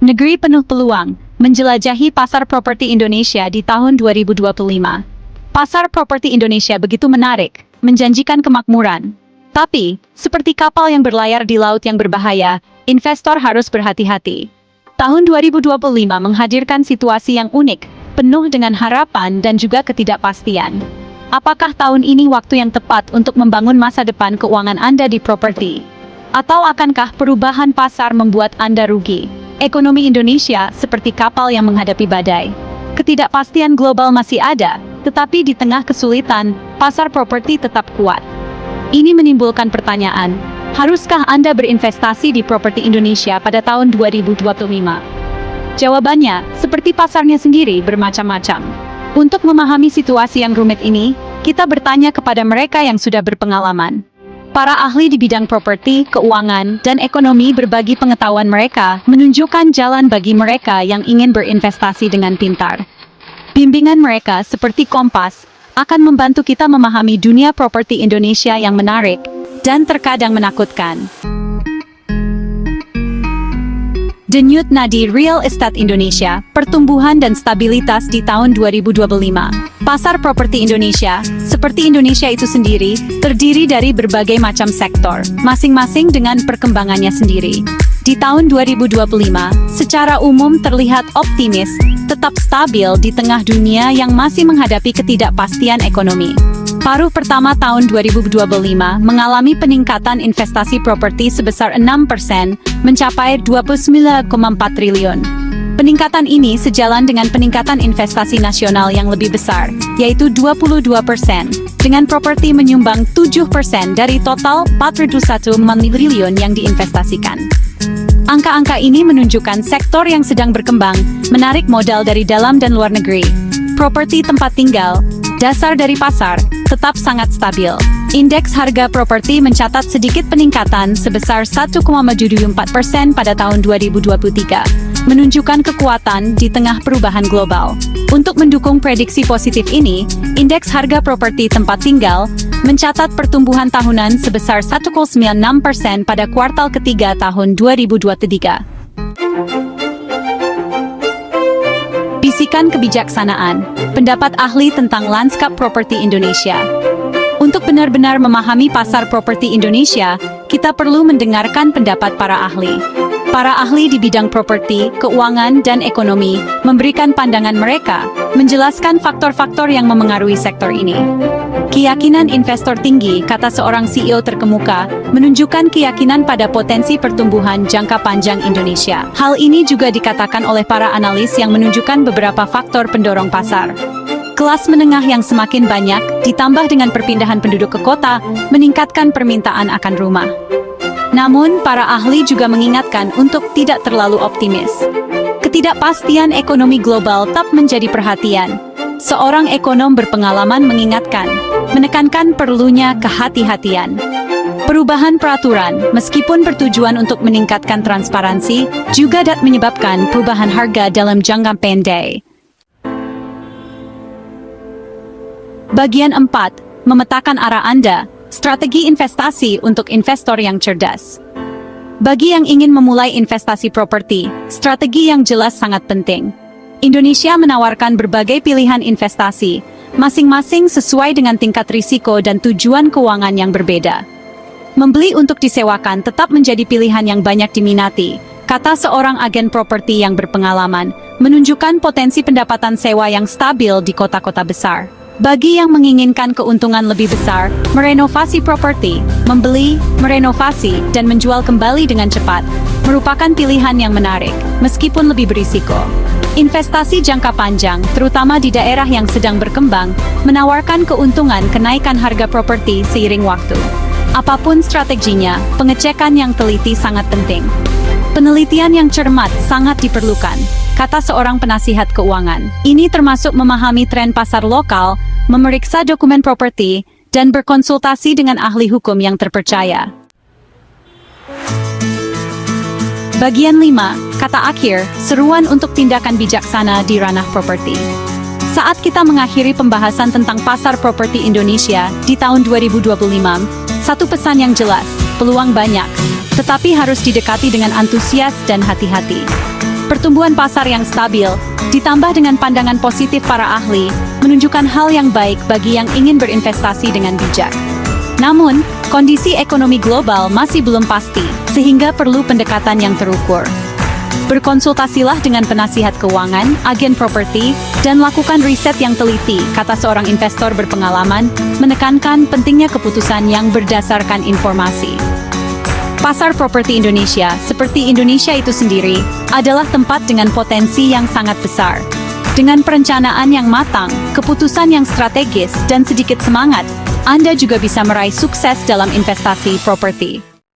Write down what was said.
Negeri penuh peluang, menjelajahi pasar properti Indonesia di tahun 2025. Pasar properti Indonesia begitu menarik, menjanjikan kemakmuran. Tapi, seperti kapal yang berlayar di laut yang berbahaya, investor harus berhati-hati. Tahun 2025 menghadirkan situasi yang unik, penuh dengan harapan dan juga ketidakpastian. Apakah tahun ini waktu yang tepat untuk membangun masa depan keuangan Anda di properti? Atau akankah perubahan pasar membuat Anda rugi? Ekonomi Indonesia seperti kapal yang menghadapi badai. Ketidakpastian global masih ada, tetapi di tengah kesulitan, pasar properti tetap kuat. Ini menimbulkan pertanyaan, haruskah Anda berinvestasi di properti Indonesia pada tahun 2025? Jawabannya, seperti pasarnya sendiri bermacam-macam. Untuk memahami situasi yang rumit ini, kita bertanya kepada mereka yang sudah berpengalaman. Para ahli di bidang properti, keuangan, dan ekonomi berbagi pengetahuan mereka, menunjukkan jalan bagi mereka yang ingin berinvestasi dengan pintar. Bimbingan mereka seperti kompas, akan membantu kita memahami dunia properti Indonesia yang menarik, dan terkadang menakutkan. Denyut nadi Real Estate Indonesia, pertumbuhan dan stabilitas di tahun 2025. Pasar properti Indonesia, seperti Indonesia itu sendiri, terdiri dari berbagai macam sektor, masing-masing dengan perkembangannya sendiri. Di tahun 2025, secara umum terlihat optimis, tetap stabil di tengah dunia yang masih menghadapi ketidakpastian ekonomi. Paruh pertama tahun 2025 mengalami peningkatan investasi properti sebesar 6%, mencapai 29,4 triliun. Peningkatan ini sejalan dengan peningkatan investasi nasional yang lebih besar, yaitu 22%, dengan properti menyumbang 7% dari total 401 triliun yang diinvestasikan. Angka-angka ini menunjukkan sektor yang sedang berkembang, menarik modal dari dalam dan luar negeri. Properti tempat tinggal, dasar dari pasar, tetap sangat stabil. Indeks harga properti mencatat sedikit peningkatan sebesar 1,74% pada tahun 2023, menunjukkan kekuatan di tengah perubahan global. Untuk mendukung prediksi positif ini, indeks harga properti tempat tinggal mencatat pertumbuhan tahunan sebesar 1,96% pada kuartal ketiga tahun 2023. Bisikan kebijaksanaan, pendapat ahli tentang lanskap properti Indonesia. Untuk benar-benar memahami pasar properti Indonesia, kita perlu mendengarkan pendapat para ahli. Para ahli di bidang properti, keuangan, dan ekonomi memberikan pandangan mereka, menjelaskan faktor-faktor yang memengaruhi sektor ini. Keyakinan investor tinggi, kata seorang CEO terkemuka, menunjukkan keyakinan pada potensi pertumbuhan jangka panjang Indonesia. Hal ini juga dikatakan oleh para analis yang menunjukkan beberapa faktor pendorong pasar. Kelas menengah yang semakin banyak, ditambah dengan perpindahan penduduk ke kota, meningkatkan permintaan akan rumah. Namun, para ahli juga mengingatkan untuk tidak terlalu optimis. Ketidakpastian ekonomi global tetap menjadi perhatian. Seorang ekonom berpengalaman mengingatkan, menekankan perlunya kehati-hatian. Perubahan peraturan, meskipun bertujuan untuk meningkatkan transparansi, juga dapat menyebabkan perubahan harga dalam jangka pendek. Bagian 4. Memetakan arah Anda, strategi investasi untuk investor yang cerdas. Bagi yang ingin memulai investasi properti, strategi yang jelas sangat penting. Indonesia menawarkan berbagai pilihan investasi, masing-masing sesuai dengan tingkat risiko dan tujuan keuangan yang berbeda. Membeli untuk disewakan tetap menjadi pilihan yang banyak diminati, kata seorang agen properti yang berpengalaman, menunjukkan potensi pendapatan sewa yang stabil di kota-kota besar. Bagi yang menginginkan keuntungan lebih besar, merenovasi properti, membeli, merenovasi, dan menjual kembali dengan cepat, merupakan pilihan yang menarik, meskipun lebih berisiko. Investasi jangka panjang, terutama di daerah yang sedang berkembang, menawarkan keuntungan kenaikan harga properti seiring waktu. Apapun strateginya, pengecekan yang teliti sangat penting. Penelitian yang cermat sangat diperlukan, kata seorang penasihat keuangan. Ini termasuk memahami tren pasar lokal, memeriksa dokumen properti, dan berkonsultasi dengan ahli hukum yang terpercaya. Bagian 5, kata akhir, seruan untuk tindakan bijaksana di ranah properti. Saat kita mengakhiri pembahasan tentang pasar properti Indonesia di tahun 2025, satu pesan yang jelas, peluang banyak, tetapi harus didekati dengan antusias dan hati-hati. Pertumbuhan pasar yang stabil, ditambah dengan pandangan positif para ahli, menunjukkan hal yang baik bagi yang ingin berinvestasi dengan bijak. Namun, kondisi ekonomi global masih belum pasti, sehingga perlu pendekatan yang terukur. Berkonsultasilah dengan penasihat keuangan, agen properti, dan lakukan riset yang teliti, kata seorang investor berpengalaman, menekankan pentingnya keputusan yang berdasarkan informasi. Pasar properti Indonesia, seperti Indonesia itu sendiri, adalah tempat dengan potensi yang sangat besar. Dengan perencanaan yang matang, keputusan yang strategis, dan sedikit semangat, Anda juga bisa meraih sukses dalam investasi properti.